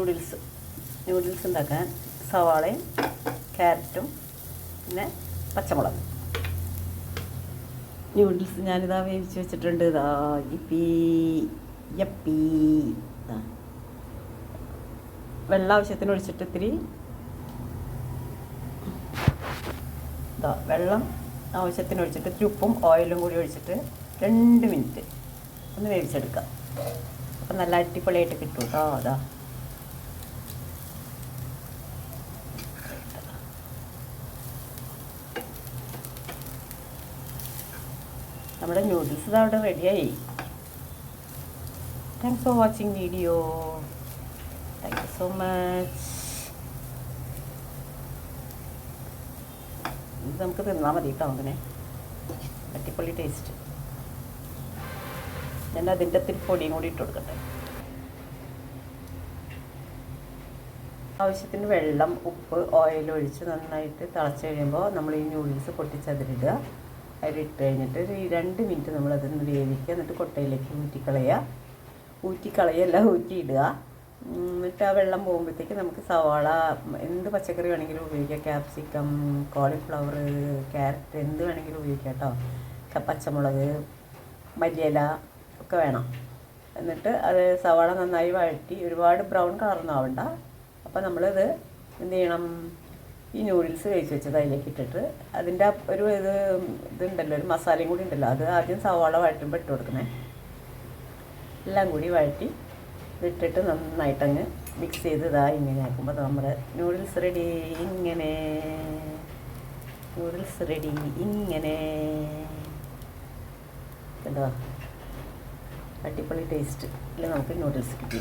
Noodles ഉണ്ടാക്കാൻ സവാളയും ക്യാരറ്റും പിന്നെ പച്ചമുളക്. നൂഡിൽസ് ഞാനിതാ വേവിച്ച് വെച്ചിട്ടുണ്ട്. ഇതാ യപ്പി വെള്ളം ആവശ്യത്തിന് ഒഴിച്ചിട്ട് ഇത്തിരി വെള്ളം ആവശ്യത്തിന് ഒഴിച്ചിട്ട് ഇത്തിരി ഉപ്പും ഓയിലും കൂടി ഒഴിച്ചിട്ട് 2 മിനിറ്റ് ഒന്ന് വേവിച്ചെടുക്കാം. അപ്പം നല്ല അടിപൊളിയായിട്ട് കിട്ടും കേട്ടോ. നമ്മുടെ നൂഡിൽസ് അവിടെ റെഡിയായി. Thanks for watching video. Thank you so much. ഇത് നമുക്ക് തിന്നാൽ മതി കേട്ടോ. അങ്ങനെ അടിപൊളി ടേസ്റ്റ്. ഞാൻ അതിൻ്റെ ഇത്തിരി പൊടിയും കൂടി ഇട്ട് കൊടുക്കട്ടെ. ആവശ്യത്തിന് വെള്ളം, ഉപ്പ്, ഓയിൽ ഒഴിച്ച് നന്നായിട്ട് തിളച്ച് കഴിയുമ്പോൾ നമ്മൾ ഈ നൂഡിൽസ് പൊട്ടിച്ചതിലിടുക. അതിലിട്ട് കഴിഞ്ഞിട്ട് ഒരു 2 മിനിറ്റ് നമ്മളതൊന്ന് വേവിക്കുക. എന്നിട്ട് കൊട്ടയിലേക്ക് ഊറ്റിയിടുക. എന്നിട്ട് ആ വെള്ളം പോകുമ്പോഴത്തേക്ക് നമുക്ക് സവാള, എന്ത് പച്ചക്കറി വേണമെങ്കിലും ഉപയോഗിക്കാം. ക്യാപ്സിക്കം, കോളിഫ്ലവർ, ക്യാരറ്റ് എന്ത് വേണമെങ്കിലും ഉപയോഗിക്കാം കേട്ടോ. പച്ചമുളക്, മല്ലിയില ഒക്കെ വേണം. എന്നിട്ട് അത് സവാള നന്നായി വഴറ്റി ഒരുപാട് ബ്രൗൺ കളറൊന്നും ആവണ്ട. അപ്പോൾ നമ്മളിത് എന്ത് ചെയ്യണം, ഈ നൂഡിൽസ് വേവിച്ച് വെച്ചത് അതിലേക്ക് ഇട്ടിട്ട് അതിൻ്റെ ഒരു ഇതുണ്ടല്ലോ, ഒരു മസാലയും കൂടി ഉണ്ടല്ലോ, അത് ആദ്യം സവാള വഴറ്റുമ്പോൾ ഇട്ട് കൊടുക്കണേ. എല്ലാം കൂടി വഴറ്റി ഇട്ടിട്ട് നന്നായിട്ടങ്ങ് മിക്സ് ചെയ്ത് ഇങ്ങനെ ആക്കുമ്പോൾ നമ്മുടെ നൂഡിൽസ് റെഡി. ഇങ്ങനെ എന്താ അടിപൊളി ടേസ്റ്റ്. ഇല്ല നമുക്ക് നൂഡിൽസ് കിട്ടി.